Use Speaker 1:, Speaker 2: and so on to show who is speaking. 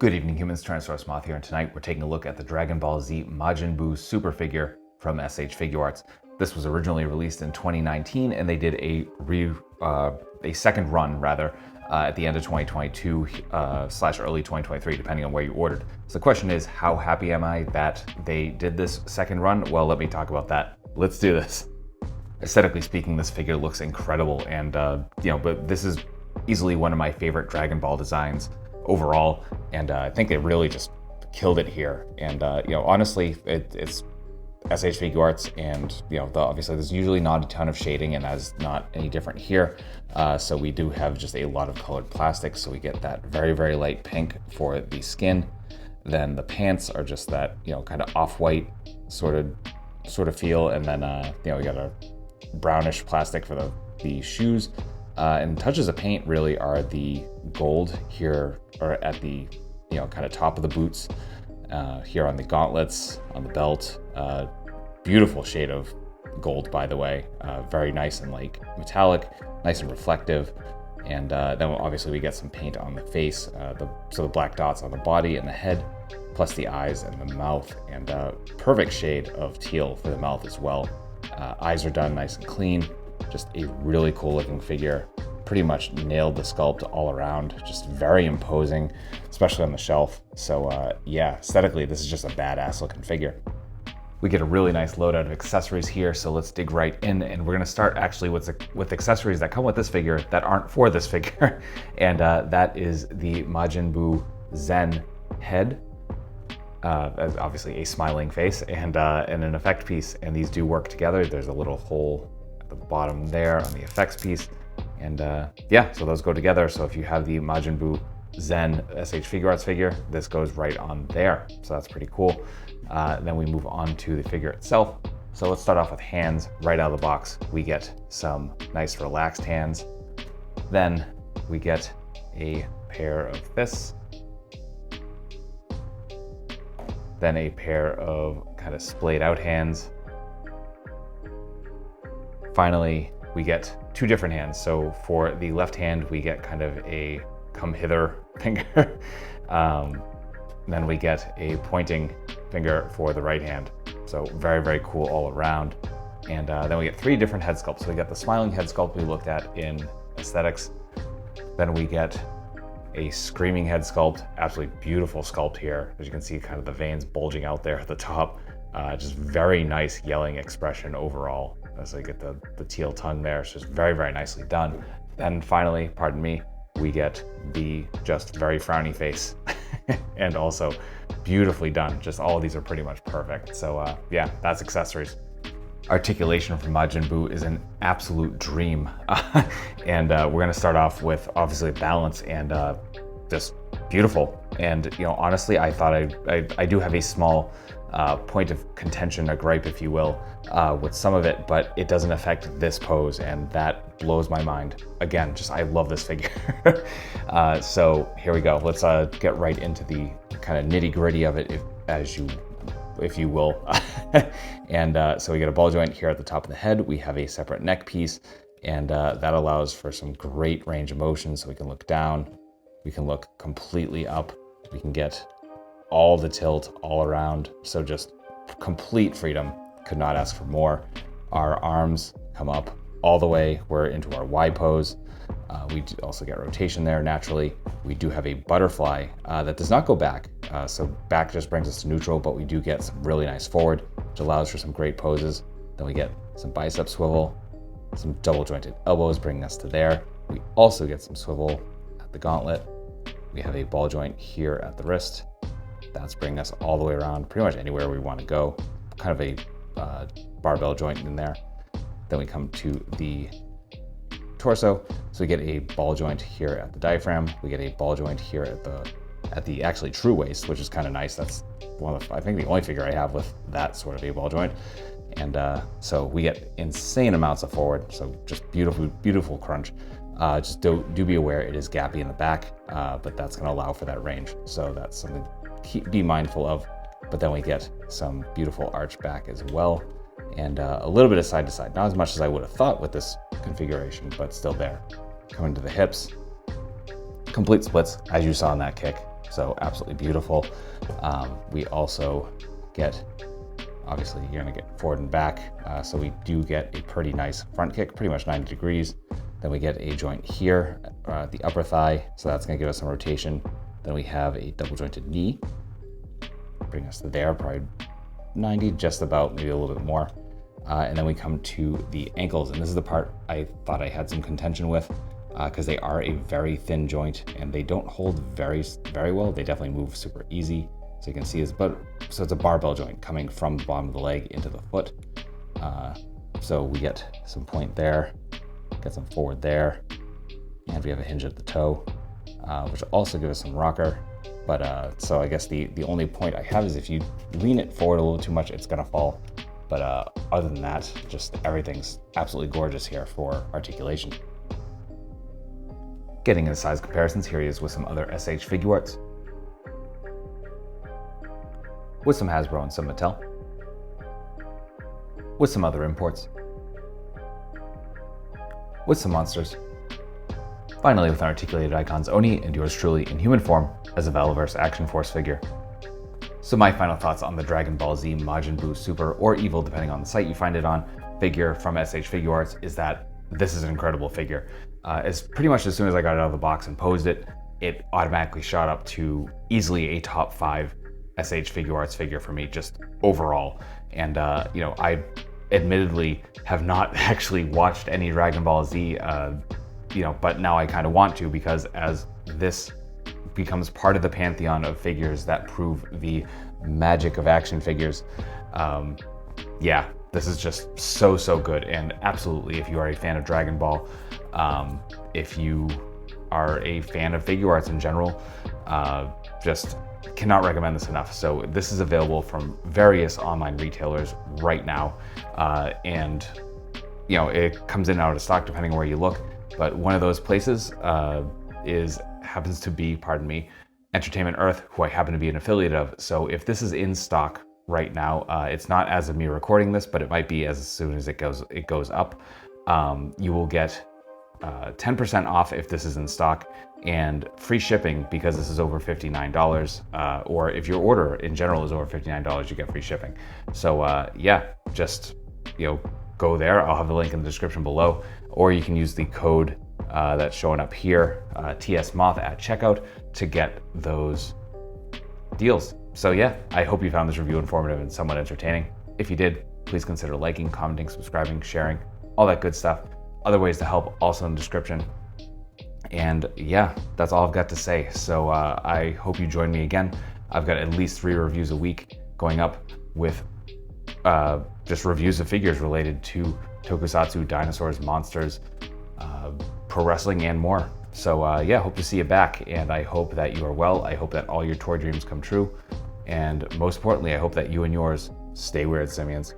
Speaker 1: Good evening, humans. Tyrannosaurusmoth here, and tonight we're taking a look at the Dragon Ball Z Majin Buu super figure from SH Figuarts. This was originally released in 2019, and they did a second run at the end of 2022 / early 2023, depending on where you ordered. So the question is, how happy am I that they did this second run? Well, let me talk about that. Let's do this. Aesthetically speaking, this figure looks incredible, and but this is easily one of my favorite Dragon Ball designs overall, and I think they really just killed it here. And honestly, it's SH Figuarts, and obviously there's usually not a ton of shading, and that's not any different here. So we do have just a lot of colored plastic, so we get that very, very light pink for the skin. Then the pants are just that kind of off-white sort of feel, and then we got a brownish plastic for the shoes. And touches of paint really are the gold here, or at the kind of top of the boots, here on the gauntlets, on the belt. Beautiful shade of gold, by the way. Very nice and like metallic, nice and reflective. And then obviously we get some paint on the face, so the black dots on the body and the head, plus the eyes and the mouth, and perfect shade of teal for the mouth as well. Eyes are done nice and clean. Just a really cool looking figure. Pretty much nailed the sculpt all around. Just very imposing, especially on the shelf. So yeah, aesthetically, this is just a badass looking figure. We get a really nice loadout of accessories here, so let's dig right in, and we're gonna start actually with accessories that come with this figure that aren't for this figure. And that is the Majin Buu Zen head. Obviously a smiling face and an effect piece, and these do work together. There's a little hole at the bottom there on the effects piece, and so those go together. So if you have the Majin Buu Zen SH Figuarts figure, this goes right on there, so that's pretty cool. Then we move on to the figure itself. So let's start off with hands. Right out of the box, we get some nice relaxed hands. Then we get a pair of fists. Then a pair of kind of splayed out hands. Finally, we get two different hands. So for the left hand, we get kind of a come hither finger. Then we get a pointing finger for the right hand. So very, very cool all around. And then we get three different head sculpts. So we get the smiling head sculpt we looked at in aesthetics. Then we get a screaming head sculpt, absolutely beautiful sculpt here. As you can see, kind of the veins bulging out there at the top. Just very nice yelling expression overall. So you get the teal tongue there. It's just very, very nicely done. Then finally, pardon me, we get the just very frowny face and also beautifully done. Just all of these are pretty much perfect. So yeah, that's accessories. Articulation from Majin Buu is an absolute dream. And we're gonna start off with obviously balance and just beautiful. And honestly, I thought I do have a small point of contention, a gripe if you will, with some of it, but it doesn't affect this pose, and that blows my mind. Again, just I love this figure. So here we go. Let's get right into the kind of nitty gritty of it, if you will. And so we get a ball joint here at the top of the head. We have a separate neck piece, and that allows for some great range of motion. So we can look down, we can look completely up, we can get all the tilt all around. So just complete freedom. Could not ask for more. Our arms come up all the way. We're into our Y pose. We also get rotation there naturally. We do have a butterfly that does not go back. So back just brings us to neutral, but we do get some really nice forward, which allows for some great poses. Then we get some bicep swivel, some double jointed elbows bringing us to there. We also get some swivel at the gauntlet. We have a ball joint here at the wrist. That's bringing us all the way around, pretty much anywhere we want to go. Kind of a barbell joint in there. Then we come to the torso. So we get a ball joint here at the diaphragm. We get a ball joint here at the actually true waist, which is kind of nice. That's one of I think the only figure I have with that sort of a ball joint. And so we get insane amounts of forward. So just beautiful, beautiful crunch. Just do be aware it is gappy in the back, but that's going to allow for that range. So that's something to be mindful of. But then we get some beautiful arch back as well, and a little bit of side to side. Not as much as I would have thought with this configuration, but still there. Coming to the hips, complete splits as you saw in that kick. so absolutely beautiful. We also get, obviously you're gonna get forward and back, so we do get a pretty nice front kick, pretty much 90 degrees. Then we get a joint here, the upper thigh, so that's gonna give us some rotation. Then we have a double jointed knee, bring us to there, probably 90, just about, maybe a little bit more. And then we come to the ankles, and this is the part I thought I had some contention with, because they are a very thin joint and they don't hold very well. They definitely move super easy. So you can see so it's a barbell joint coming from the bottom of the leg into the foot. So we get some point there, get some forward there, and we have a hinge at the toe, which will also give us some rocker. But so I guess the only point I have is if you lean it forward a little too much, it's gonna fall. But other than that, just everything's absolutely gorgeous here for articulation. Getting into size comparisons, here he is with some other SH Figuarts, with some Hasbro and some Mattel, with some other imports, with some monsters. Finally, with an articulated icons, Oni, and yours truly in human form as a Valaverse Action Force figure. So my final thoughts on the Dragon Ball Z Majin Buu Super or Evil, depending on the site you find it on, figure from SH Figuarts is that this is an incredible figure. As pretty much as soon as I got it out of the box and posed it, it automatically shot up to easily a top 5 SH Figuarts figure for me, just overall. And you know, I admittedly have not actually watched any Dragon Ball Z, you know, but now I kind of want to, because as this becomes part of the pantheon of figures that prove the magic of action figures, yeah, this is just so good. And absolutely, if you are a fan of Dragon Ball, if you are a fan of Figuarts in general, just cannot recommend this enough. So this is available from various online retailers right now, and you know, it comes in and out of stock depending on where you look, but one of those places happens to be, pardon me, Entertainment Earth, who I happen to be an affiliate of. So if this is in stock right now, it's not as of me recording this, but it might be as soon as it goes up. You will get 10% off if this is in stock, and free shipping because this is over $59, or if your order in general is over $59, you get free shipping. So yeah, just, you know, go there. I'll have the link in the description below, or you can use the code that's showing up here, TSMoth at checkout, to get those deals. So yeah, I hope you found this review informative and somewhat entertaining. If you did, please consider liking, commenting, subscribing, sharing, all that good stuff. Other ways to help also in the description. And yeah, that's all I've got to say. So I hope you join me again. I've got at least 3 reviews a week going up with just reviews of figures related to tokusatsu, dinosaurs, monsters, pro wrestling, and more. So yeah, hope to see you back, and I hope that you are well. I hope that all your toy dreams come true. And most importantly, I hope that you and yours stay weird, simians.